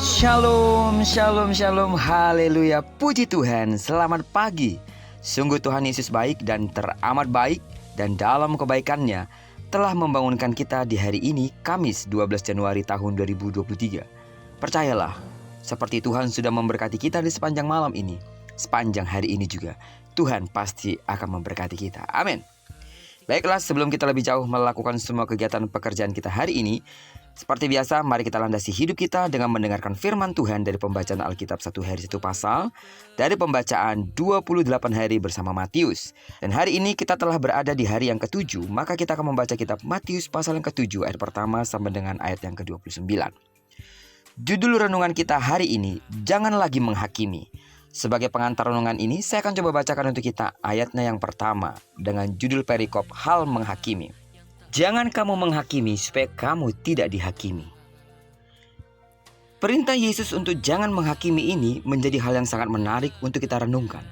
Shalom, shalom, shalom, haleluya, puji Tuhan, selamat pagi. Sungguh Tuhan Yesus baik dan teramat baik, dan dalam kebaikannya telah membangunkan kita di hari ini, Kamis 12 Januari tahun 2023. Percayalah, seperti Tuhan sudah memberkati kita di sepanjang malam ini, sepanjang hari ini juga, Tuhan pasti akan memberkati kita. Amin. Baiklah, sebelum kita lebih jauh melakukan semua kegiatan pekerjaan kita hari ini, seperti biasa, mari kita landasi hidup kita dengan mendengarkan firman Tuhan dari pembacaan Alkitab 1 hari 1 pasal, dari pembacaan 28 hari bersama Matius. Dan hari ini kita telah berada di hari yang ke-7, maka kita akan membaca kitab Matius pasal yang ke-7 ayat pertama sampai dengan ayat yang ke-29. Judul renungan kita hari ini, jangan lagi menghakimi. Sebagai pengantar renungan ini, saya akan coba bacakan untuk kita ayatnya yang pertama dengan judul perikop hal menghakimi. Jangan kamu menghakimi supaya kamu tidak dihakimi. Perintah Yesus untuk jangan menghakimi ini menjadi hal yang sangat menarik untuk kita renungkan.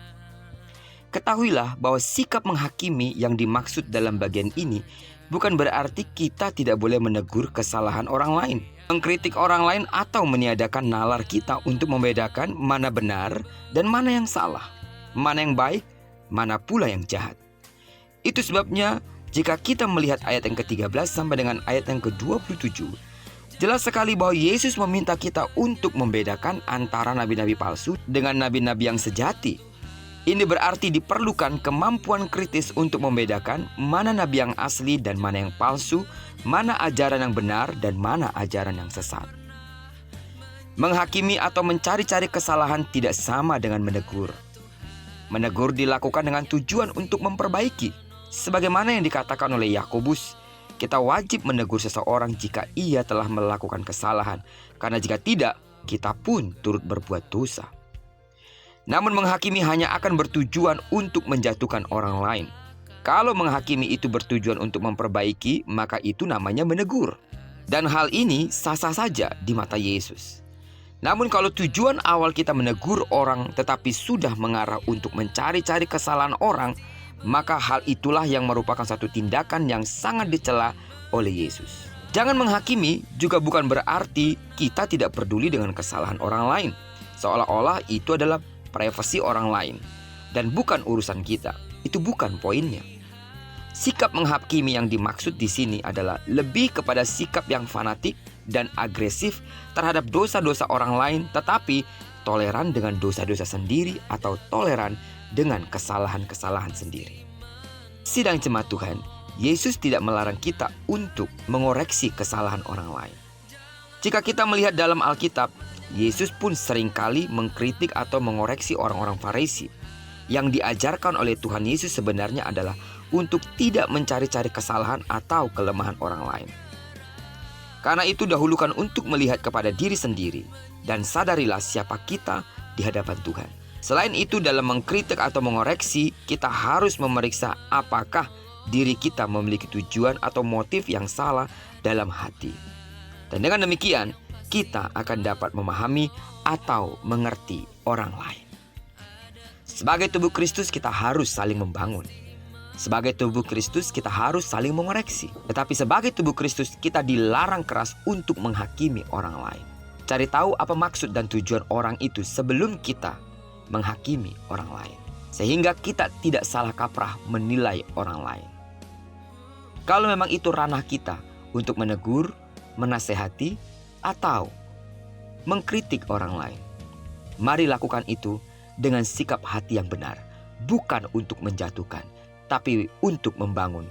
Ketahuilah bahwa sikap menghakimi yang dimaksud dalam bagian ini bukan berarti kita tidak boleh menegur kesalahan orang lain, mengkritik orang lain atau meniadakan nalar kita untuk membedakan mana benar dan mana yang salah, mana yang baik, mana pula yang jahat. Itu sebabnya jika kita melihat ayat yang ke-13 sampai dengan ayat yang ke-27, jelas sekali bahwa Yesus meminta kita untuk membedakan antara nabi-nabi palsu dengan nabi-nabi yang sejati. Ini berarti diperlukan kemampuan kritis untuk membedakan mana nabi yang asli dan mana yang palsu, mana ajaran yang benar dan mana ajaran yang sesat. Menghakimi atau mencari-cari kesalahan tidak sama dengan menegur. Menegur dilakukan dengan tujuan untuk memperbaiki. Sebagaimana yang dikatakan oleh Yakobus, kita wajib menegur seseorang jika ia telah melakukan kesalahan, karena jika tidak, kita pun turut berbuat dosa. Namun menghakimi hanya akan bertujuan untuk menjatuhkan orang lain. Kalau menghakimi itu bertujuan untuk memperbaiki, maka itu namanya menegur. Dan hal ini sah-sah saja di mata Yesus. Namun kalau tujuan awal kita menegur orang tetapi sudah mengarah untuk mencari-cari kesalahan orang, maka hal itulah yang merupakan satu tindakan yang sangat dicela oleh Yesus. Jangan menghakimi juga bukan berarti kita tidak peduli dengan kesalahan orang lain, seolah-olah itu adalah privasi orang lain dan bukan urusan kita. Itu bukan poinnya. Sikap menghakimi yang dimaksud di sini adalah lebih kepada sikap yang fanatik dan agresif terhadap dosa-dosa orang lain, tetapi toleran dengan dosa-dosa sendiri atau toleran dengan kesalahan-kesalahan sendiri. Sidang jemaat Tuhan, Yesus tidak melarang kita untuk mengoreksi kesalahan orang lain. Jika kita melihat dalam Alkitab, Yesus pun seringkali mengkritik atau mengoreksi orang-orang Farisi. Yang diajarkan oleh Tuhan Yesus sebenarnya adalah untuk tidak mencari-cari kesalahan atau kelemahan orang lain. Karena itu dahulukan untuk melihat kepada diri sendiri dan sadarilah siapa kita di hadapan Tuhan. Selain itu, dalam mengkritik atau mengoreksi, kita harus memeriksa apakah diri kita memiliki tujuan atau motif yang salah dalam hati. Dan dengan demikian, kita akan dapat memahami atau mengerti orang lain. Sebagai tubuh Kristus, kita harus saling membangun. Sebagai tubuh Kristus, kita harus saling mengoreksi. Tetapi sebagai tubuh Kristus, kita dilarang keras untuk menghakimi orang lain. Cari tahu apa maksud dan tujuan orang itu sebelum kita menghakimi orang lain, sehingga kita tidak salah kaprah menilai orang lain. Kalau memang itu ranah kita untuk menegur, menasehati, atau mengkritik orang lain, mari lakukan itu dengan sikap hati yang benar, bukan untuk menjatuhkan, tapi untuk membangun.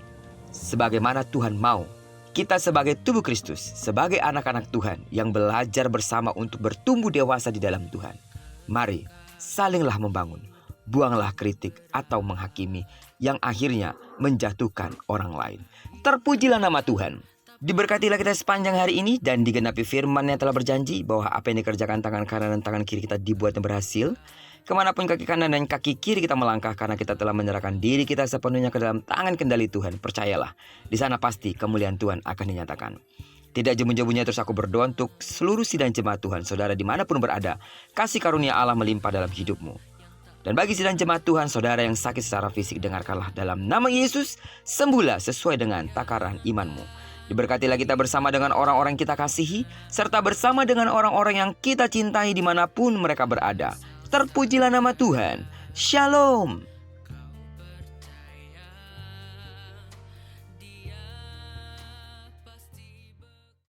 Sebagaimana Tuhan mau, kita sebagai tubuh Kristus, sebagai anak-anak Tuhan yang belajar bersama untuk bertumbuh dewasa di dalam Tuhan, mari salinglah membangun, buanglah kritik atau menghakimi yang akhirnya menjatuhkan orang lain. Terpujilah nama Tuhan. Diberkatilah kita sepanjang hari ini dan digenapi firman yang telah berjanji bahwa apa yang dikerjakan tangan kanan dan tangan kiri kita dibuatnya berhasil. Kemanapun kaki kanan dan kaki kiri kita melangkah, karena kita telah menyerahkan diri kita sepenuhnya ke dalam tangan kendali Tuhan. Percayalah, di sana pasti kemuliaan Tuhan akan dinyatakan. Tidak jemu-jemunya terus aku berdoa untuk seluruh sidang jemaat Tuhan, saudara dimanapun berada, kasih karunia Allah melimpah dalam hidupmu. Dan bagi sidang jemaat Tuhan, saudara yang sakit secara fisik, dengarkanlah dalam nama Yesus, sembuhlah sesuai dengan takaran imanmu. Diberkatilah kita bersama dengan orang-orang yang kita kasihi, serta bersama dengan orang-orang yang kita cintai dimanapun mereka berada. Terpujilah nama Tuhan. Shalom.